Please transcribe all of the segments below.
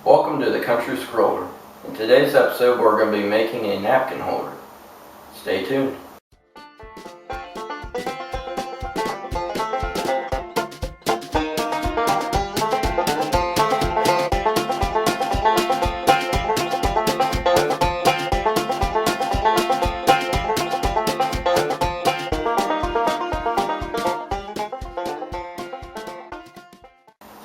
Welcome to the Country Scroller. In today's episode we're going to be making a napkin holder. Stay tuned.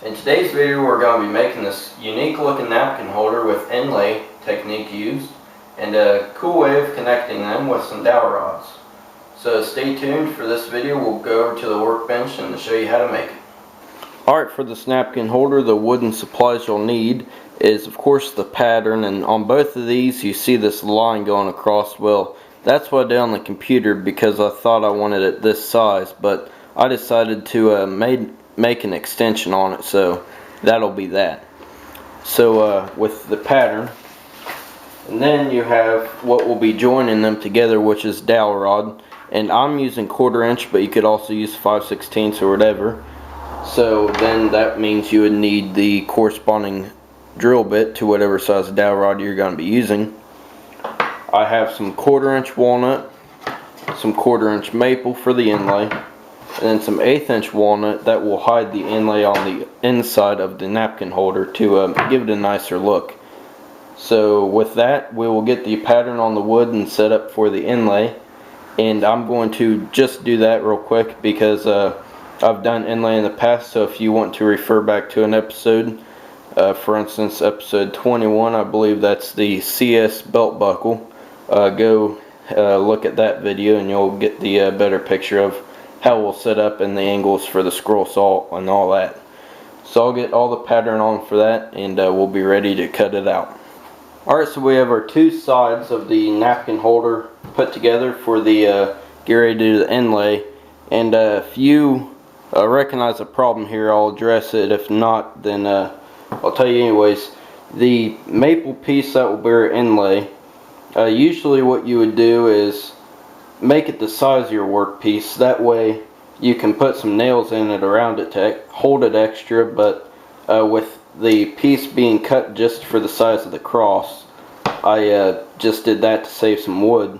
In today's video we're going to be making this unique looking napkin holder with inlay technique used and a cool way of connecting them with some dowel rods. So stay tuned for this video. We'll go over to the workbench and show you how to make it. Alright, for this napkin holder the wooden supplies you'll need is of course the pattern, and on both of these you see this line going across. Well, that's what I did on the computer because I thought I wanted it this size, but I decided to make an extension on it, so that'll be that. So with the pattern, and then you have what will be joining them together, which is dowel rod, and I'm using 1/4 inch, but you could also use 5/16 or whatever. So then that means you would need the corresponding drill bit to whatever size dowel rod you're going to be using. I have some 1/4 inch walnut, some 1/4 inch maple for the inlay, and then some 1/8 inch walnut that will hide the inlay on the inside of the napkin holder to give it a nicer look. So with that, we will get the pattern on the wood and set up for the inlay, and I'm going to just do that real quick because I've done inlay in the past. So if you want to refer back to an episode, for instance episode 21, I believe that's the CS belt buckle, go look at that video and you'll get the better picture of how we'll set up and the angles for the scroll saw and all that. So I'll get all the pattern on for that, and we'll be ready to cut it out. Alright, so we have our two sides of the napkin holder put together for the get ready to do the inlay, and if you recognize a problem here, I'll address it. If not, then I'll tell you anyways. The maple piece that will bear inlay, usually what you would do is make it the size of your workpiece. That way you can put some nails in it around it to hold it extra, but with the piece being cut just for the size of the cross, I just did that to save some wood.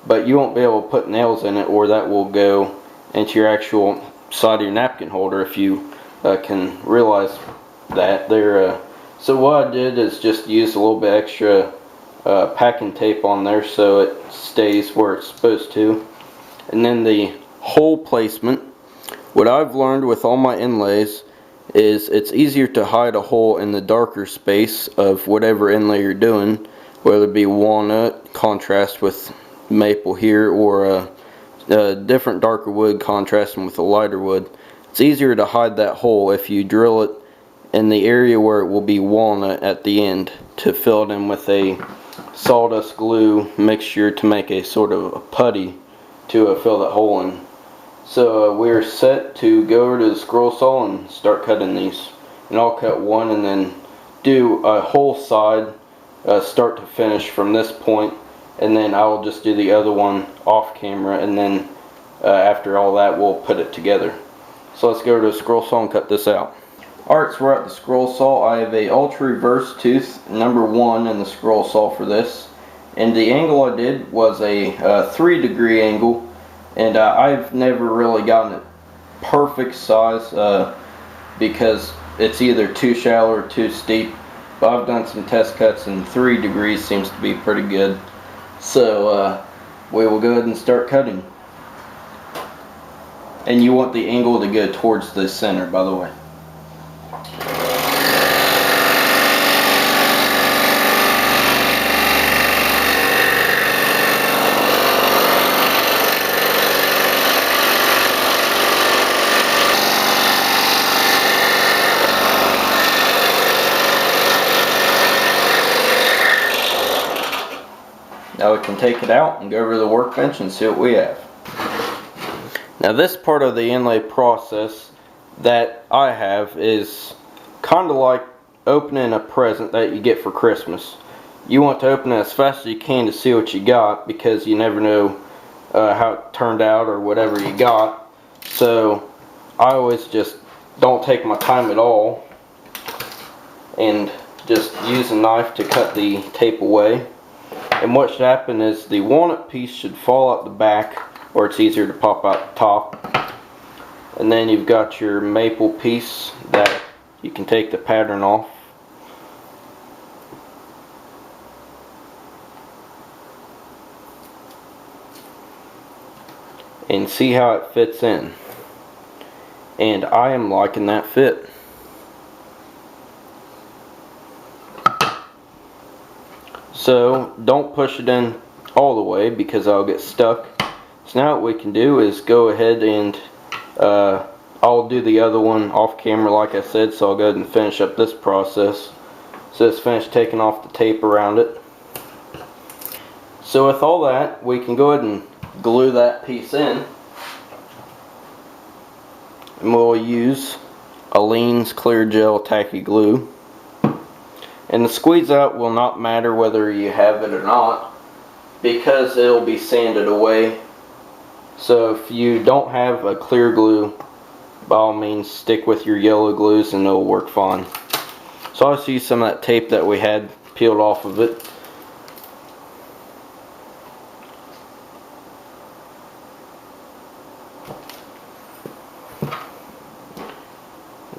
But you won't be able to put nails in it, or that will go into your actual side of your napkin holder, if you can realize that there. So what I did is just use a little bit extra packing tape on there so it stays where it's supposed to. And then the hole placement, what I've learned with all my inlays is it's easier to hide a hole in the darker space of whatever inlay you're doing, whether it be walnut contrast with maple here, or a different darker wood contrasting with a lighter wood. It's easier to hide that hole if you drill it in the area where it will be walnut at the end, to fill it in with a sawdust glue mixture to make a sort of a putty to fill that hole in. So we're set to go over to the scroll saw and start cutting these. And I'll cut one and then do a whole side start to finish from this point, and then I'll just do the other one off camera, and then after all that we'll put it together. So let's go to the scroll saw and cut this out. Alright, so we're at the scroll saw. I have a ultra reverse tooth number 1 in the scroll saw for this, and the angle I did was a 3-degree angle, and I've never really gotten it perfect size because it's either too shallow or too steep, but I've done some test cuts and 3 degrees seems to be pretty good. So we will go ahead and start cutting, and you want the angle to go towards the center, by the way. Now we can take it out and go over to the workbench and see what we have. Now this part of the inlay process that I have is kind of like opening a present that you get for Christmas. You want to open it as fast as you can to see what you got, because you never know how it turned out or whatever you got. So I always just don't take my time at all and just use a knife to cut the tape away. And what should happen is the walnut piece should fall out the back, or it's easier to pop out the top. And then you've got your maple piece that you can take the pattern off. And see how it fits in. And I am liking that fit. So don't push it in all the way because I'll get stuck. So now what we can do is go ahead and I'll do the other one off camera like I said, so I'll go ahead and finish up this process. So it's finished taking off the tape around it. So with all that, we can go ahead and glue that piece in. And we'll use Aleene's Clear Gel Tacky Glue. And the squeeze out will not matter whether you have it or not, because it'll be sanded away. So if you don't have a clear glue, by all means stick with your yellow glues and it'll work fine. So I'll just use some of that tape that we had peeled off of it.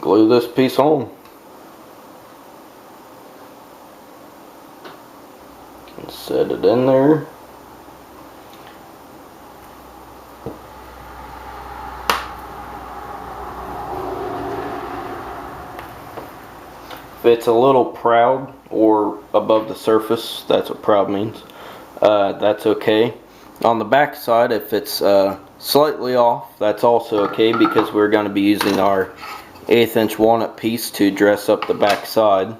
Glue this piece on. And set it in there. If it's a little proud or above the surface, that's what proud means, that's okay. On the back side, if it's slightly off, that's also okay, because we're going to be using our 1/8 inch walnut piece to dress up the back side.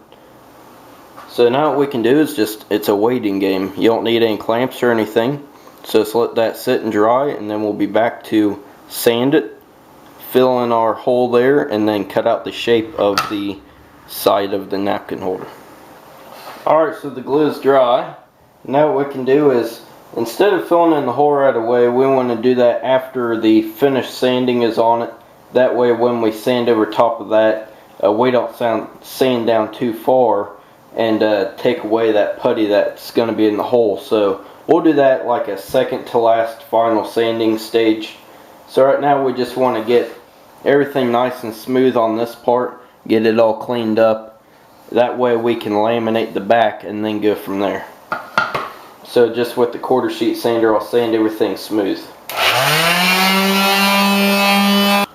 So now what we can do is it's a waiting game. You don't need any clamps or anything, so just let that sit and dry, and then we'll be back to sand it, fill in our hole there, and then cut out the shape of the side of the napkin holder. Alright, so the glue is dry. Now what we can do is, instead of filling in the hole right away, we want to do that after the finished sanding is on it. That way when we sand over top of that, we don't sand down too far and take away that putty that's going to be in the hole. So we'll do that like a second to last final sanding stage. So right now we just want to get everything nice and smooth on this part, get it all cleaned up. That way we can laminate the back and then go from there. So just with the 1/4 sheet sander, I'll sand everything smooth.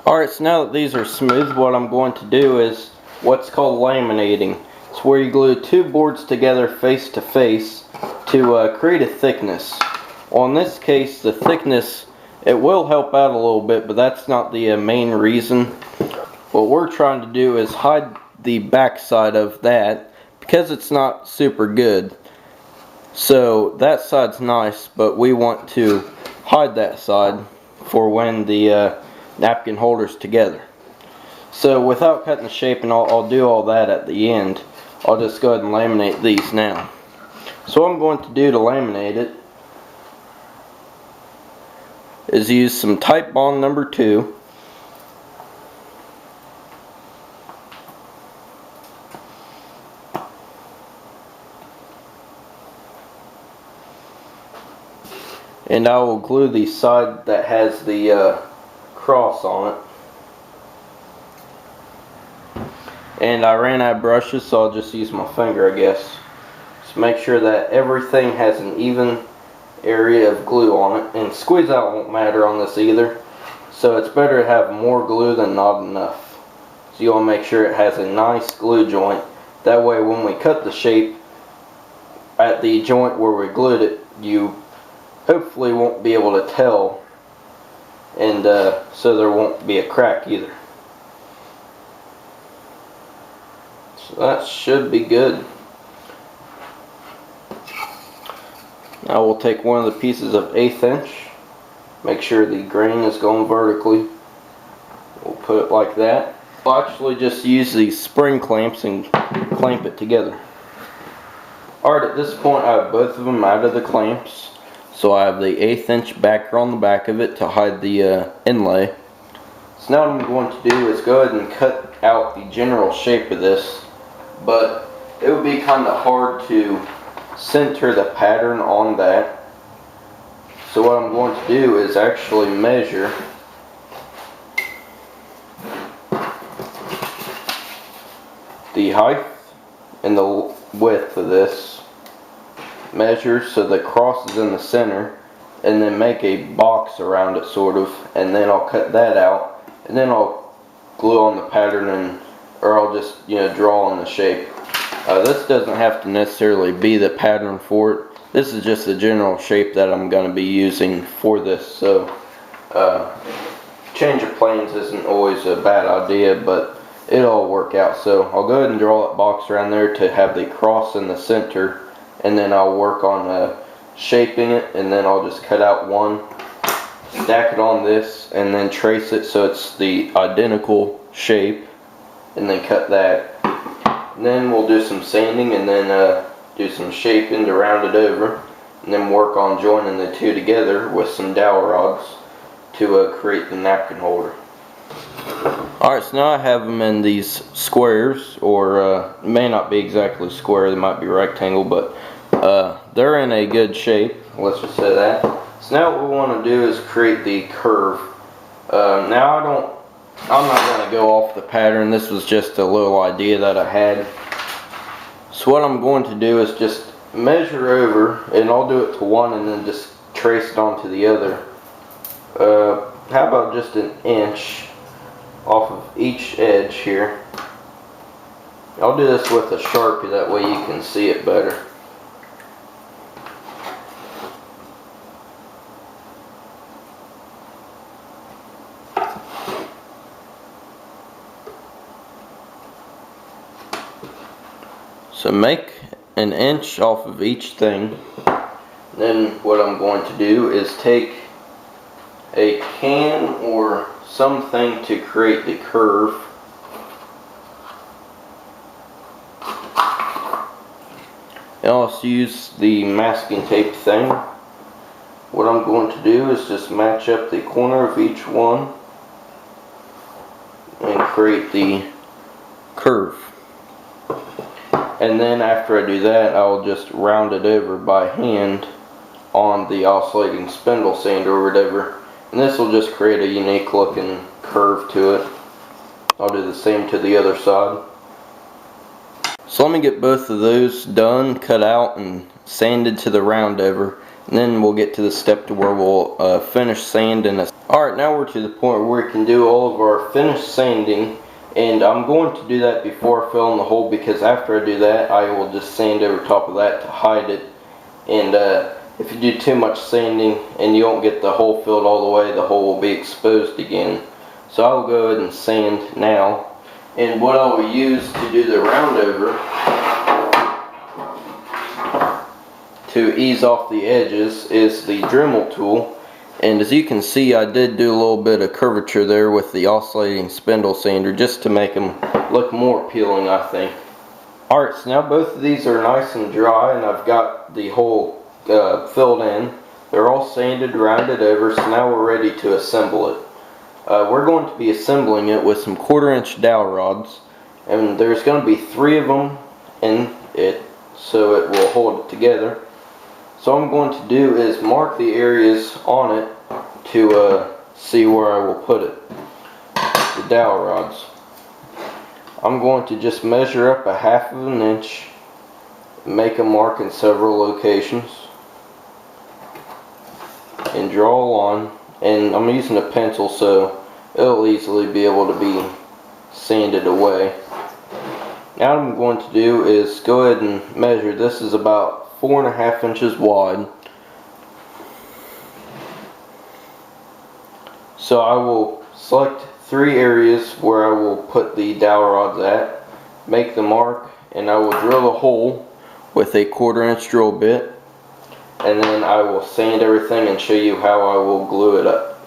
Alright, so now that these are smooth, what I'm going to do is what's called laminating. It's where you glue 2 boards together face to face to create a thickness. Well, in this case, the thickness, it will help out a little bit, but that's not the main reason. What we're trying to do is hide the back side of that, because it's not super good. So that side's nice, but we want to hide that side for when the napkin holder's together. So without cutting the shape, and I'll do all that at the end, I'll just go ahead and laminate these now. So what I'm going to do to laminate it is use some Type Bond number 2. And I will glue the side that has the cross on it. And I ran out of brushes, so I'll just use my finger, I guess. Just make sure that everything has an even area of glue on it. And squeeze out won't matter on this either. So it's better to have more glue than not enough. So you want to make sure it has a nice glue joint. That way when we cut the shape at the joint where we glued it, you hopefully won't be able to tell, and so there won't be a crack either. So that should be good. Now we'll take one of the pieces of 1/8 inch, make sure the grain is going vertically. We'll put it like that. We'll actually just use these spring clamps and clamp it together. Alright, at this point I have both of them out of the clamps. So I have the 1/8 inch backer on the back of it to hide the inlay. So now what I'm going to do is go ahead and cut out the general shape of this. But it would be kind of hard to center the pattern on that. So what I'm going to do is actually measure the height and the width of this, measure so the cross is in the center, and then make a box around it sort of, and then I'll cut that out, and then I'll glue on the pattern, or I'll just draw on the shape. This doesn't have to necessarily be the pattern for it. This is just the general shape that I'm going to be using for this. So change of plans isn't always a bad idea, but it'll work out. So I'll go ahead and draw that box around there to have the cross in the center, and then I'll work on shaping it, and then I'll just cut out one, stack it on this, and then trace it so it's the identical shape, and then cut that. And then we'll do some sanding, and then do some shaping to round it over, and then work on joining the two together with some dowel rods to create the napkin holder. Alright, so now I have them in these squares, or may not be exactly square, they might be rectangle, but they're in a good shape, let's just say that. So now what we want to do is create the curve. Now I'm not going to go off the pattern, this was just a little idea that I had. So what I'm going to do is just measure over, and I'll do it to one and then just trace it onto the other. How about just an inch off of each edge here. I'll do this with a Sharpie, that way you can see it better. So make an inch off of each thing. Then what I'm going to do is take a can or something to create the curve. And I'll also use the masking tape thing. What I'm going to do is just match up the corner of each one and create the curve. And then after I do that, I'll just round it over by hand on the oscillating spindle sander or whatever. And this will just create a unique looking curve to it. I'll do the same to the other side. So let me get both of those done, cut out, and sanded to the round over. And then we'll get to the step to where we'll finish sanding. Alright, now we're to the point where we can do all of our finished sanding. And I'm going to do that before I fill in the hole, because after I do that, I will just sand over top of that to hide it. And if you do too much sanding and you don't get the hole filled all the way, the hole will be exposed again. So I will go ahead and sand now. And what I will use to do the round over, to ease off the edges, is the Dremel tool. And as you can see, I did do a little bit of curvature there with the oscillating spindle sander, just to make them look more appealing, I think. Alright, so now both of these are nice and dry, and I've got the hole filled in. They're all sanded, rounded over, so now we're ready to assemble it. We're going to be assembling it with some 1/4 inch dowel rods, and there's going to be 3 of them in it, so it will hold it together. So what I'm going to do is mark the areas on it to see where I will put it, the dowel rods. I'm going to just measure up 1/2 inch, make a mark in several locations, and draw a line. And I'm using a pencil, so it'll easily be able to be sanded away. Now what I'm going to do is go ahead and measure. This is about 4.5 inches wide. So I will select 3 areas where I will put the dowel rods at, make the mark, and I will drill a hole with a 1/4 inch drill bit, and then I will sand everything and show you how I will glue it up.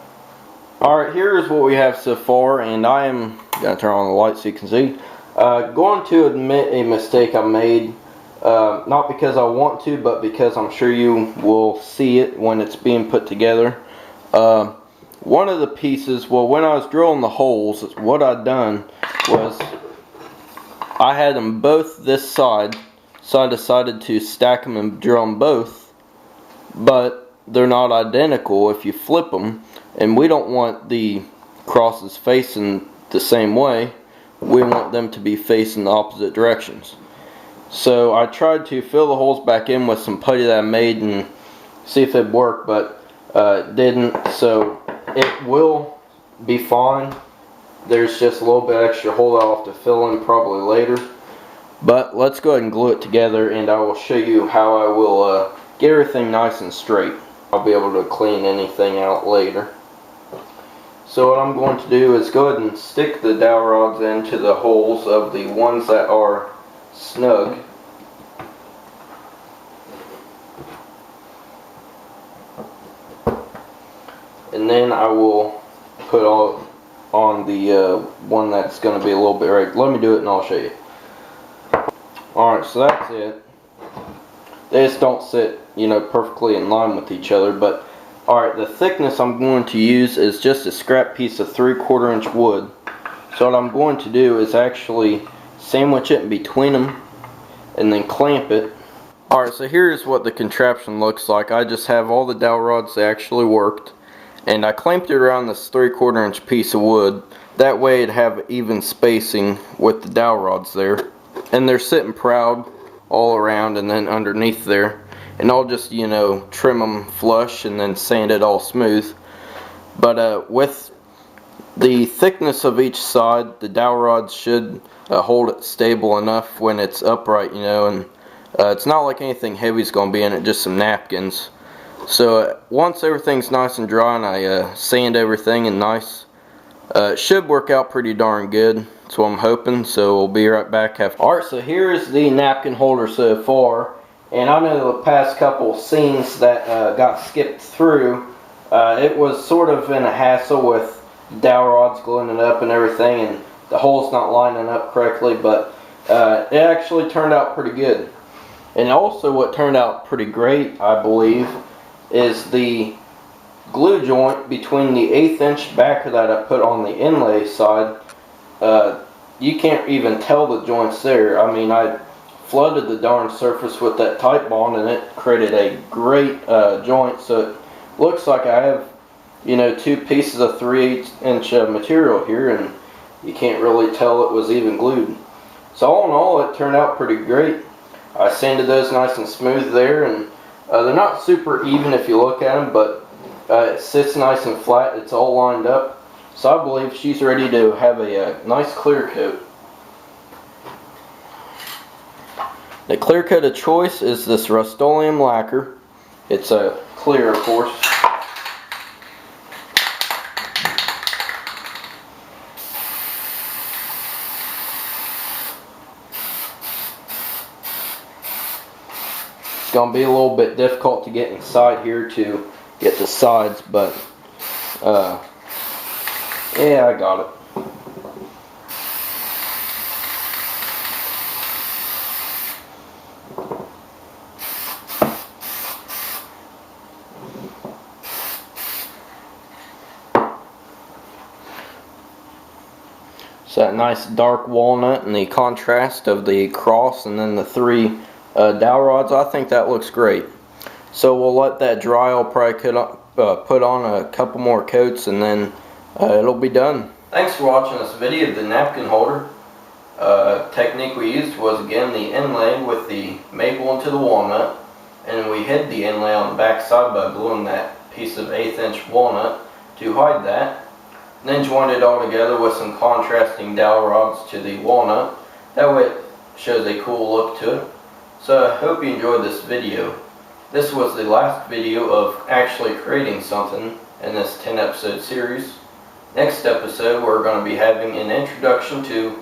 Alright, here is what we have so far, and I am going to turn on the light so you can see. Going to admit a mistake I made, not because I want to, but because I'm sure you will see it when it's being put together. One of the pieces, well, when I was drilling the holes, what I'd done was I had them both this side, so I decided to stack them and drill them both, but they're not identical if you flip them, and we don't want the crosses facing the same way. We want them to be facing the opposite directions. So I tried to fill the holes back in with some putty that I made and see if it'd work, but it didn't, so it will be fine. There's just a little bit extra hole that I'll have to fill in probably later. But let's go ahead and glue it together, and I will show you how I will get everything nice and straight. I'll be able to clean anything out later. So what I'm going to do is go ahead and stick the dowel rods into the holes of the ones that are snug. And then I will put all on the one that's going to be a little bit right. Let me do it and I'll show you. Alright, so that's it. They just don't sit, perfectly in line with each other, but alright, the thickness I'm going to use is just a scrap piece of 3/4 inch wood. So what I'm going to do is actually sandwich it in between them and then clamp it. Alright, so here's what the contraption looks like. I just have all the dowel rods that actually worked, and I clamped it around this 3/4 inch piece of wood. That way it'd have even spacing with the dowel rods there. And they're sitting proud all around and then underneath there. And I'll just, trim them flush and then sand it all smooth. But with the thickness of each side, the dowel rods should hold it stable enough when it's upright, and it's not like anything heavy is going to be in it, just some napkins. So once everything's nice and dry and I sand everything and nice, it should work out pretty darn good. That's what I'm hoping. So we'll be right back after. Alright, so here's the napkin holder so far. And I know the past couple scenes that got skipped through, it was sort of in a hassle with dowel rods gluing it up and everything, and the holes not lining up correctly, but it actually turned out pretty good. And also what turned out pretty great, I believe, is the glue joint between the 1/8 inch backer that I put on the inlay side. You can't even tell the joints there. I mean, I flooded the darn surface with that Type Bond and it created a great joint, so it looks like I have 2 pieces of 3/8 inch material here, and you can't really tell it was even glued. So all in all, it turned out pretty great. I sanded those nice and smooth there, and they're not super even if you look at them, but it sits nice and flat. It's all lined up. So I believe she's ready to have a nice clear coat. The clear coat of choice is this Rust-Oleum lacquer. It's a clear, of course. It's going to be a little bit difficult to get inside here to get the sides, but yeah, I got it. So that nice dark walnut and the contrast of the cross and then the 3 dowel rods, I think that looks great. So we'll let that dry. I'll probably put on a couple more coats and then it'll be done. Thanks for watching this video of the napkin holder. Technique we used was again the inlay with the maple into the walnut, and we hid the inlay on the back side by gluing that piece of 1/8 inch walnut to hide that. Then joined it all together with some contrasting dowel rods to the walnut. That way it shows a cool look to it. So I hope you enjoyed this video. This was the last video of actually creating something in this 10 episode series. Next episode we're going to be having an introduction to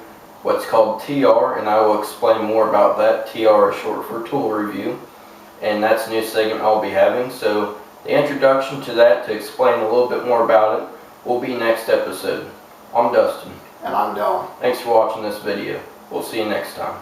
what's called TR, and I will explain more about that. TR is short for tool review, and that's a new segment I'll be having. So the introduction to that, to explain a little bit more about it, will be next episode. I'm Dustin. And I'm Dylan. Thanks for watching this video. We'll see you next time.